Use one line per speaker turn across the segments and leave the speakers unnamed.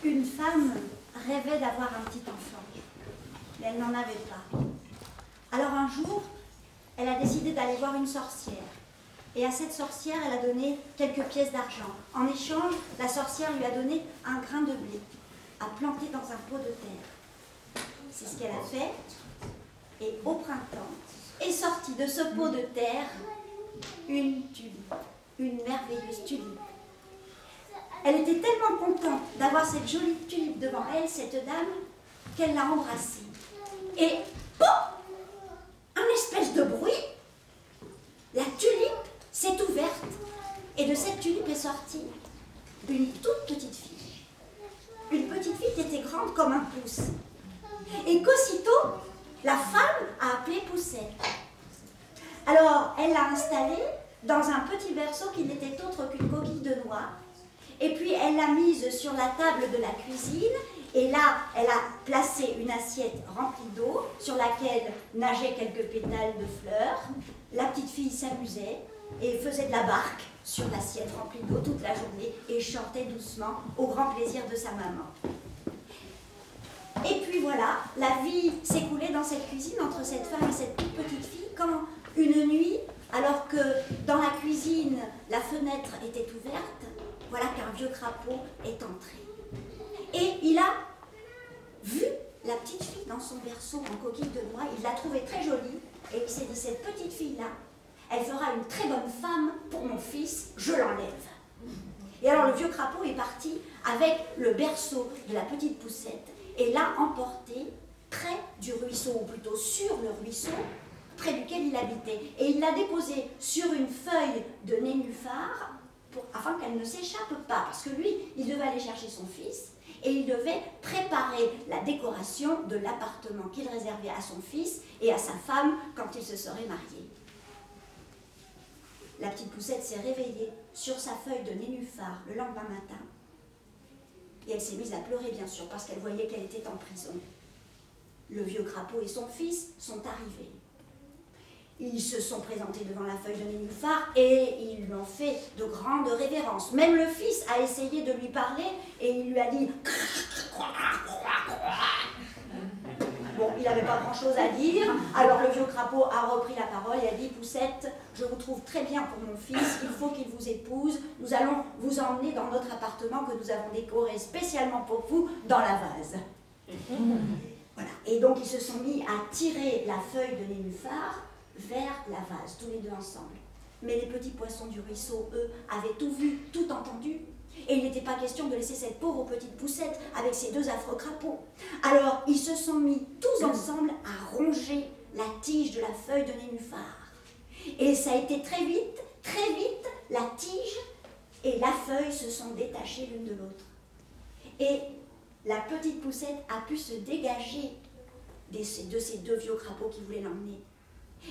Une femme rêvait d'avoir un petit enfant, mais elle n'en avait pas. Alors un jour, elle a décidé d'aller voir une sorcière. Et à cette sorcière, elle a donné quelques pièces d'argent. En échange, la sorcière lui a donné un grain de blé à planter dans un pot de terre. C'est ce qu'elle a fait. Et au printemps, est sortie de ce pot de terre une tulipe, une merveilleuse tulipe. Elle était tellement contente d'avoir cette jolie tulipe devant elle, cette dame, qu'elle l'a embrassée. Et pouf, un espèce de bruit, la tulipe s'est ouverte. Et de cette tulipe est sortie une toute petite fille. Une petite fille qui était grande comme un pouce. Et qu'aussitôt, la femme a appelé Poussette. Alors, elle l'a installée dans un petit berceau qui n'était autre qu'une coquille de noix. Et puis, elle l'a mise sur la table de la cuisine. Et là, elle a placé une assiette remplie d'eau sur laquelle nageaient quelques pétales de fleurs. La petite fille s'amusait et faisait de la barque sur l'assiette remplie d'eau toute la journée et chantait doucement au grand plaisir de sa maman. Et puis voilà, la vie s'écoulait dans cette cuisine entre cette femme et cette toute petite fille quand une nuit, alors que dans la cuisine la fenêtre était ouverte, voilà qu'un vieux crapaud est entré. Et il a vu la petite fille dans son berceau en coquille de noix, il l'a trouvée très jolie et il s'est dit, cette petite fille-là, elle fera une très bonne femme pour mon fils, je l'enlève. Et alors le vieux crapaud est parti avec le berceau de la petite Poussette et l'a emporté près du ruisseau, ou plutôt sur le ruisseau, près duquel il habitait. Et il l'a déposé sur une feuille de nénuphar afin qu'elle ne s'échappe pas, parce que lui, il devait aller chercher son fils et il devait préparer la décoration de l'appartement qu'il réservait à son fils et à sa femme quand ils se seraient mariés. La petite Poussette s'est réveillée sur sa feuille de nénuphar le lendemain matin et elle s'est mise à pleurer, bien sûr, parce qu'elle voyait qu'elle était en prison. Le vieux crapaud et son fils sont arrivés. Ils se sont présentés devant la feuille de nénuphar et ils lui ont fait de grandes révérences. Même le fils a essayé de lui parler et il lui a dit... Bon, il n'avait pas grand-chose à dire, alors le vieux crapaud a repris la parole et a dit, Poussette, je vous trouve très bien pour mon fils, il faut qu'il vous épouse, nous allons vous emmener dans notre appartement que nous avons décoré spécialement pour vous dans la vase. Voilà. Et donc ils se sont mis à tirer la feuille de nénuphar vers la vase, tous les deux ensemble. Mais les petits poissons du ruisseau, eux, avaient tout vu, tout entendu. Et il n'était pas question de laisser cette pauvre petite Poussette avec ses deux affreux crapauds. Alors, ils se sont mis tous ensemble à ronger la tige de la feuille de nénuphar. Et ça a été très vite, la tige et la feuille se sont détachées l'une de l'autre. Et la petite Poussette a pu se dégager de ces deux vieux crapauds qui voulaient l'emmener.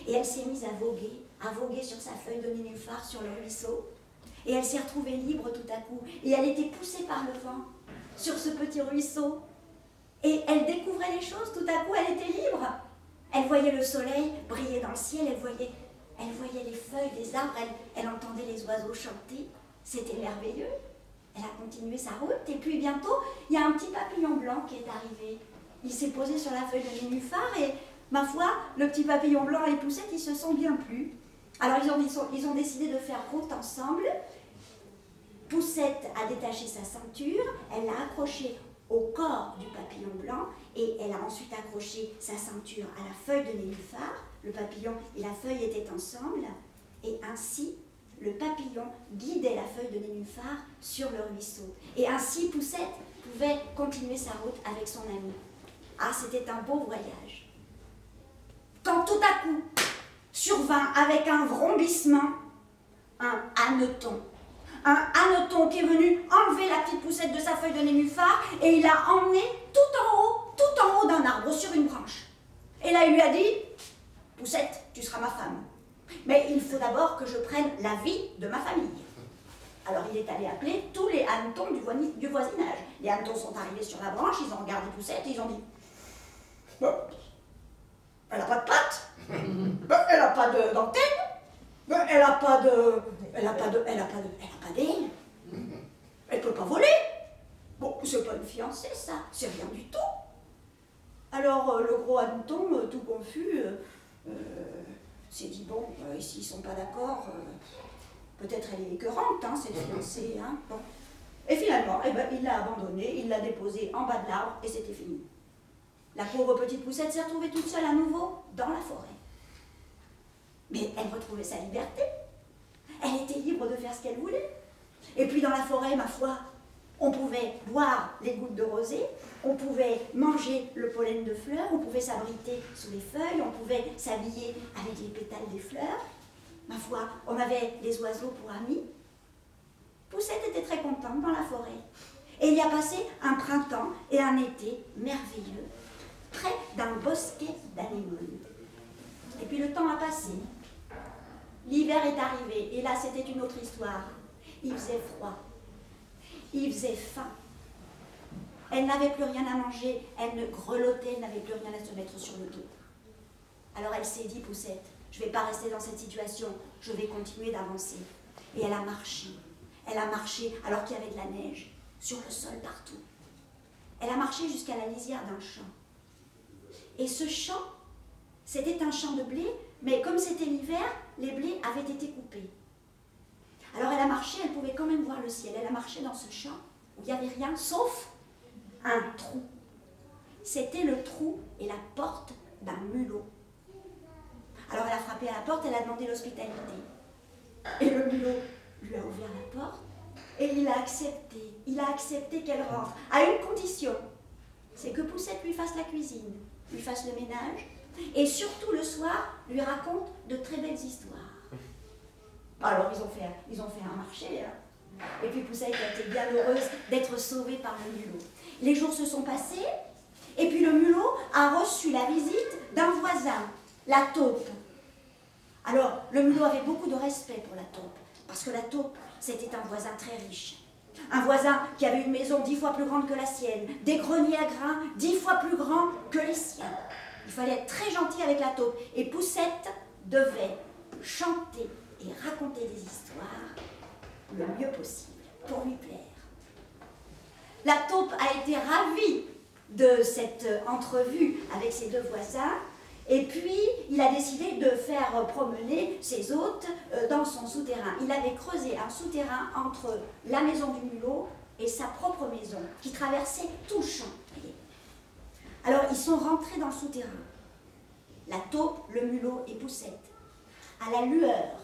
Et elle s'est mise à voguer sur sa feuille de nénuphar sur le ruisseau. Et elle s'est retrouvée libre tout à coup. Et elle était poussée par le vent sur ce petit ruisseau. Et elle découvrait les choses, tout à coup elle était libre. Elle voyait le soleil briller dans le ciel, elle voyait les feuilles des arbres, elle entendait les oiseaux chanter. C'était merveilleux. Elle a continué sa route et puis bientôt, il y a un petit papillon blanc qui est arrivé. Il s'est posé sur la feuille de nénuphar et, ma foi, le petit papillon blanc et Poussette, ils se sont bien plu. Alors ils ont décidé de faire route ensemble. Poussette a détaché sa ceinture, elle l'a accrochée au corps du papillon blanc et elle a ensuite accroché sa ceinture à la feuille de nénuphar. Le papillon et la feuille étaient ensemble et ainsi le papillon guidait la feuille de nénuphar sur le ruisseau. Et ainsi Poussette pouvait continuer sa route avec son ami. Ah, c'était un beau voyage. Quand tout à coup survint avec un vrombissement un hanneton. Un hanneton qui est venu enlever la petite Poussette de sa feuille de nénuphar et il l'a emmenée tout en haut d'un arbre, sur une branche. Et là, il lui a dit, Poussette, tu seras ma femme. Mais il faut d'abord que je prenne l'avis de ma famille. Alors il est allé appeler tous les hannetons du voisinage. Les hannetons sont arrivés sur la branche, ils ont regardé Poussette et ils ont dit, elle n'a pas de pattes, elle n'a pas d'antenne, elle n'a pas d'ailes, elle ne peut pas voler. Bon, c'est pas une fiancée, ça, c'est rien du tout. Alors, le gros hanneton, tout confus, s'est dit, bon, s'ils sont pas d'accord, peut-être elle est écœurante, hein, cette fiancée. Hein, bon. Et finalement, eh ben, il l'a abandonnée, il l'a déposée en bas de l'arbre, et c'était fini. La pauvre petite poussette s'est retrouvée toute seule à nouveau dans la forêt. Mais elle retrouvait sa liberté. Elle était libre de faire ce qu'elle voulait. Et puis dans la forêt, ma foi, on pouvait boire les gouttes de rosée, on pouvait manger le pollen de fleurs, on pouvait s'abriter sous les feuilles, on pouvait s'habiller avec les pétales des fleurs. Ma foi, on avait les oiseaux pour amis. Poussette était très contente dans la forêt. Et il y a passé un printemps et un été merveilleux, près d'un bosquet d'anémones. Et puis le temps a passé. L'hiver est arrivé, et là c'était une autre histoire. Il faisait froid, il faisait faim. Elle n'avait plus rien à manger, elle ne grelottait, elle n'avait plus rien à se mettre sur le dos. Alors elle s'est dit, Poussette, je ne vais pas rester dans cette situation, je vais continuer d'avancer. Et elle a marché alors qu'il y avait de la neige, sur le sol partout. Elle a marché jusqu'à la lisière d'un champ. Et ce champ, c'était un champ de blé, mais comme c'était l'hiver, les blés avaient été coupés. Alors elle a marché, elle pouvait quand même voir le ciel. Elle a marché dans ce champ où il n'y avait rien, sauf un trou. C'était le trou et la porte d'un mulot. Alors elle a frappé à la porte, elle a demandé l'hospitalité. Et le mulot lui a ouvert la porte et il a accepté. Il a accepté qu'elle rentre, à une condition, c'est que Poussette lui fasse la cuisine, lui fasse le ménage, et surtout le soir, lui raconte de très belles histoires. Alors ils ont fait un marché, hein. Et puis Poussette a été bien heureuse d'être sauvée par le mulot. Les jours se sont passés, et puis le mulot a reçu la visite d'un voisin, la taupe. Alors, le mulot avait beaucoup de respect pour la taupe, parce que la taupe, c'était un voisin très riche. Un voisin qui avait une maison 10 fois plus grande que la sienne, des greniers à grains 10 fois plus grands que les siens. Il fallait être très gentil avec la taupe. Et Poussette devait chanter et raconter des histoires le mieux possible pour lui plaire. La taupe a été ravie de cette entrevue avec ses deux voisins. Et puis, il a décidé de faire promener ses hôtes dans son souterrain. Il avait creusé un souterrain entre la maison du mulot et sa propre maison, qui traversait tout le champ. Alors, ils sont rentrés dans le souterrain. La taupe, le mulot et Poussette, à la lueur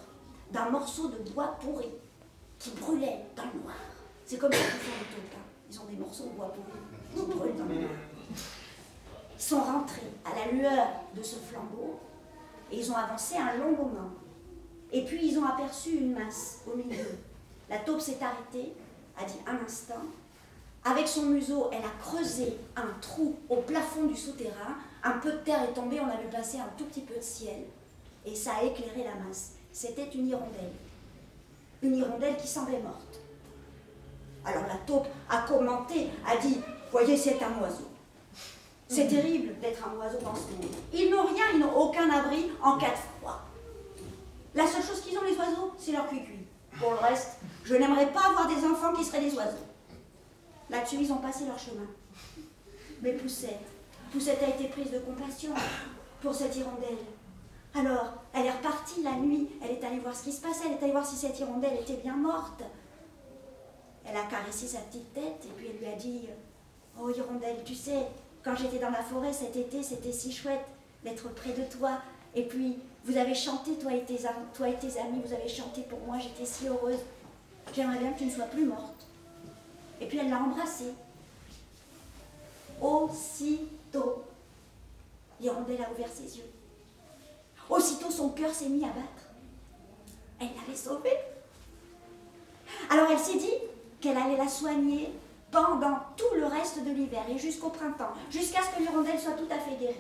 d'un morceau de bois pourri qui brûlait dans le noir. C'est comme ça qu'ils font les taupes. Ils ont des morceaux de bois pourris qui brûlent dans le noir. Ils sont rentrés à la lueur de ce flambeau et ils ont avancé un long moment. Et puis ils ont aperçu une masse au milieu. La taupe s'est arrêtée, a dit un instant. Avec son museau, elle a creusé un trou au plafond du souterrain. Un peu de terre est tombée, on a vu passer un tout petit peu de ciel. Et ça a éclairé la masse. C'était une hirondelle. Une hirondelle qui semblait morte. Alors la taupe a commenté, a dit « Voyez, c'est un oiseau. C'est terrible d'être un oiseau dans ce monde. Ils n'ont rien, ils n'ont aucun abri en cas de froid. La seule chose qu'ils ont, les oiseaux, c'est leur cuicui. Pour le reste, je n'aimerais pas avoir des enfants qui seraient des oiseaux. » Là-dessus, ils ont passé leur chemin. Mais Poussette a été prise de compassion pour cette hirondelle. Alors, elle est repartie la nuit, elle est allée voir ce qui se passait, elle est allée voir si cette hirondelle était bien morte. Elle a caressé sa petite tête et puis elle lui a dit « Oh hirondelle, tu sais, quand j'étais dans la forêt cet été, c'était si chouette d'être près de toi. Et puis, vous avez chanté, toi et tes amis, vous avez chanté pour moi, j'étais si heureuse. J'aimerais bien que tu ne sois plus morte. » Et puis elle l'a embrassée. Aussitôt, l'hirondelle a ouvert ses yeux. Aussitôt, son cœur s'est mis à battre. Elle l'avait sauvée. Alors elle s'est dit qu'elle allait la soigner pendant tout le reste de l'hiver et jusqu'au printemps, jusqu'à ce que l'hirondelle soit tout à fait guérie.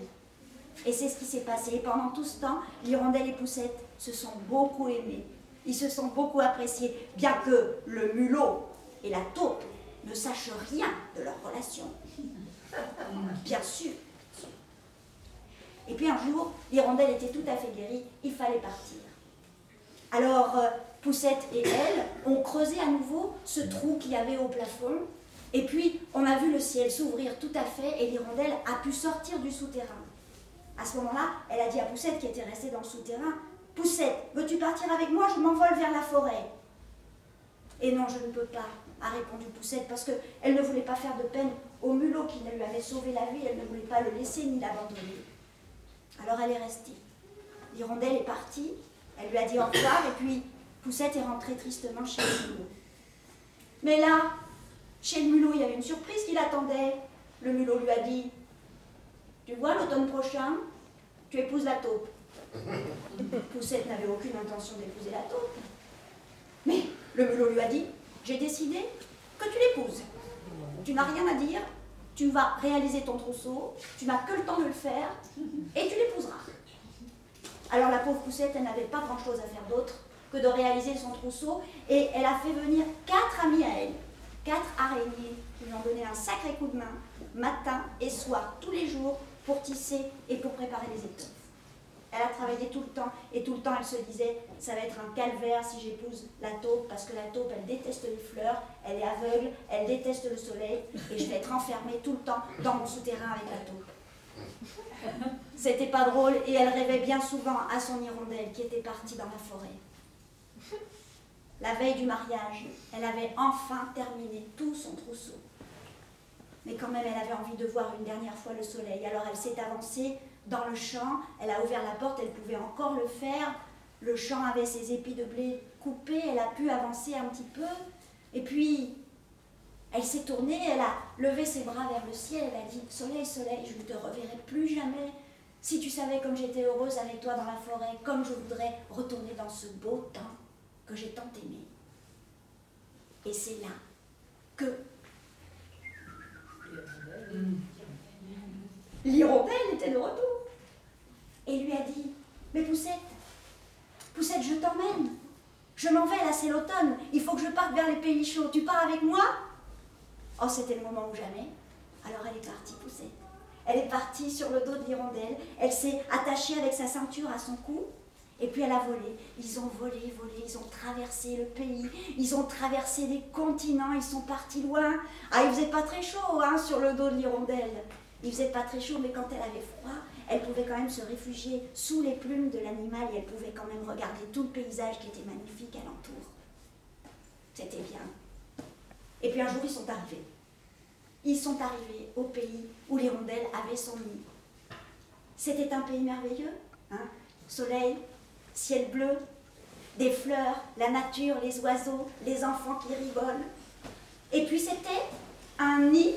Et c'est ce qui s'est passé. Et pendant tout ce temps, l'hirondelle et Poussette se sont beaucoup aimés. Ils se sont beaucoup appréciés, bien que le mulot et la taupe ne sachent rien de leur relation. Bien sûr. Et puis un jour, l'hirondelle était tout à fait guérie, il fallait partir. Alors, Poussette et elle ont creusé à nouveau ce trou qu'il y avait au plafond, Et puis, on a vu le ciel s'ouvrir tout à fait et l'hirondelle a pu sortir du souterrain. À ce moment-là, elle a dit à Poussette qui était restée dans le souterrain, « Poussette, veux-tu partir avec moi? Je m'envole vers la forêt. » Et non, je ne peux pas, a répondu Poussette, parce qu'elle ne voulait pas faire de peine au mulot qui lui avait sauvé la vie, elle ne voulait pas le laisser ni l'abandonner. Alors elle est restée. L'hirondelle est partie, elle lui a dit au revoir, et puis Poussette est rentrée tristement chez le mulot. Mais là, chez le mulot, il y avait une surprise qui l'attendait. Le mulot lui a dit, « Tu vois, l'automne prochain, tu épouses la taupe. » Poussette n'avait aucune intention d'épouser la taupe. Mais le mulot lui a dit, « J'ai décidé que tu l'épouses. Tu n'as rien à dire, tu vas réaliser ton trousseau, tu n'as que le temps de le faire, et tu l'épouseras. » Alors la pauvre Poussette, elle n'avait pas grand-chose à faire d'autre que de réaliser son trousseau, et elle a fait venir 4 amis à elle, 4 araignées, qui lui ont donné un sacré coup de main, matin et soir, tous les jours, pour tisser et pour préparer les étoffes. Elle a travaillé tout le temps, et tout le temps elle se disait, ça va être un calvaire si j'épouse la taupe, parce que la taupe, elle déteste les fleurs, elle est aveugle, elle déteste le soleil, et je vais être enfermée tout le temps dans mon souterrain avec la taupe. C'était pas drôle, et elle rêvait bien souvent à son hirondelle qui était partie dans la forêt. La veille du mariage, elle avait enfin terminé tout son trousseau. Mais quand même, elle avait envie de voir une dernière fois le soleil, alors elle s'est avancée dans le champ, elle a ouvert la porte, elle pouvait encore le faire. Le champ avait ses épis de blé coupés, elle a pu avancer un petit peu. Et puis, elle s'est tournée, elle a levé ses bras vers le ciel, elle a dit « Soleil, soleil, je ne te reverrai plus jamais. Si tu savais comme j'étais heureuse avec toi dans la forêt, comme je voudrais retourner dans ce beau temps que j'ai tant aimé. » Et c'est là que l'hirondelle était de retour. Et lui a dit, « Mais Poussette, Poussette, je t'emmène. Je m'en vais, là c'est l'automne. Il faut que je parte vers les pays chauds. Tu pars avec moi ?» Oh, c'était le moment ou jamais. Alors elle est partie, Poussette. Elle est partie sur le dos de l'hirondelle. Elle s'est attachée avec sa ceinture à son cou. Et puis elle a volé. Ils ont volé, volé. Ils ont traversé le pays. Ils ont traversé des continents. Ils sont partis loin. Ah, il faisait pas très chaud, hein, sur le dos de l'hirondelle. Il faisait pas très chaud, mais quand elle avait froid, elle pouvait quand même se réfugier sous les plumes de l'animal et elle pouvait quand même regarder tout le paysage qui était magnifique alentour. C'était bien. Et puis un jour, ils sont arrivés. Ils sont arrivés au pays où l'hirondelle avait son nid. C'était un pays merveilleux, hein? Soleil, ciel bleu, des fleurs, la nature, les oiseaux, les enfants qui rigolent. Et puis c'était un nid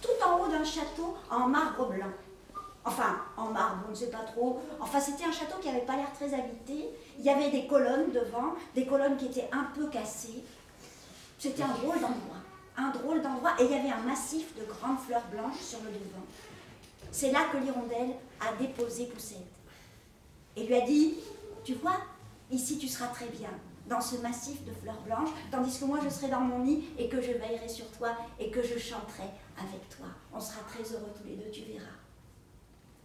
tout en haut d'un château en marbre blanc. Enfin, en marbre, on ne sait pas trop. Enfin, c'était un château qui n'avait pas l'air très habité. Il y avait des colonnes devant, des colonnes qui étaient un peu cassées. C'était un drôle d'endroit, et il y avait un massif de grandes fleurs blanches sur le devant. C'est là que l'hirondelle a déposé Poussette. Et lui a dit, tu vois, ici tu seras très bien, dans ce massif de fleurs blanches, tandis que moi je serai dans mon nid et que je veillerai sur toi et que je chanterai avec toi. On sera très heureux tous les deux, tu verras.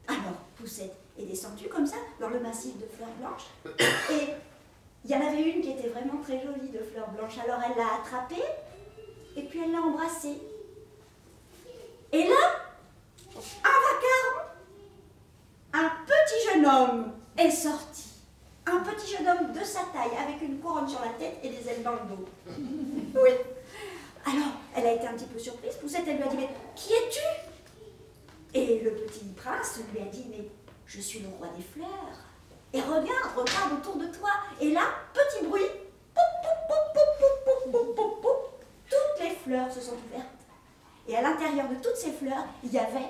Alors, Poussette est descendue comme ça, dans le massif de fleurs blanches, et il y en avait une qui était vraiment très jolie de fleurs blanches, alors elle l'a attrapée, et puis elle l'a embrassée. Et là, un vacarme, un petit jeune homme est sorti. Un petit jeune homme de sa taille, avec une couronne sur la tête et des ailes dans le dos. Oui. Alors, elle a été un petit peu surprise. Poussette, elle lui a dit, « Mais qui es-tu » Et le petit prince lui a dit, « Mais je suis le roi des fleurs. Et regarde autour de toi. » Et là, petit bruit, poup, poup, poup, poup, poup, poup, poup, poup, toutes les fleurs se sont ouvertes. Et à l'intérieur de toutes ces fleurs, il y avait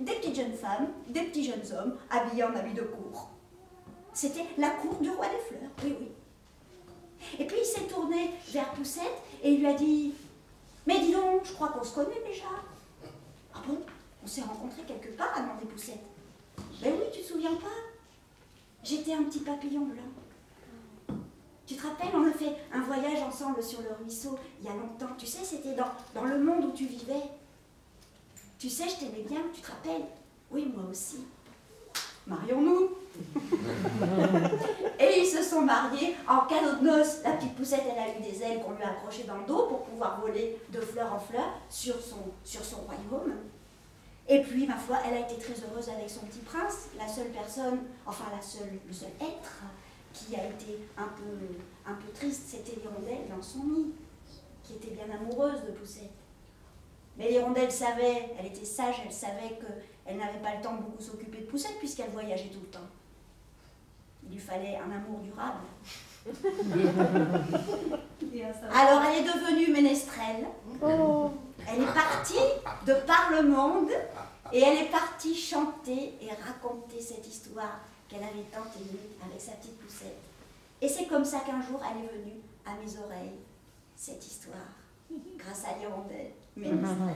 des petites jeunes femmes, des petits jeunes hommes, habillés en habits de cour. C'était la cour du roi des fleurs, oui, oui. Et puis il s'est tourné vers Poussette et il lui a dit, « Mais dis donc, je crois qu'on se connaît déjà. »« Ah bon? On s'est rencontrés quelque part ?» a demandé Poussette. « Ben oui, tu te souviens pas? J'étais un petit papillon blanc. Tu te rappelles, on a fait un voyage ensemble sur le ruisseau il y a longtemps. Tu sais, c'était dans le monde où tu vivais. Tu sais, je t'aimais bien, tu te rappelles? Oui, moi aussi. Marions-nous. Et ils se sont mariés. En cadeau de noces, la petite poussette, elle a eu des ailes qu'on lui a accrochées dans le dos pour pouvoir voler de fleur en fleur sur son royaume. Et puis, ma foi, elle a été très heureuse avec son petit prince, la seule personne, enfin le seul être qui a été un peu triste, c'était l'hirondelle dans son nid, qui était bien amoureuse de Poussette. Mais l'hirondelle savait, elle était sage, elle savait qu'elle n'avait pas le temps de beaucoup s'occuper de Poussette puisqu'elle voyageait tout le temps. Il lui fallait un amour durable. Alors elle est devenue ménestrelle. Elle est partie de par le monde et elle est partie chanter et raconter cette histoire qu'elle avait tant aimée avec sa petite Poussette. Et c'est comme ça qu'un jour elle est venue à mes oreilles, cette histoire, grâce à l'hirondelle ménestrelle.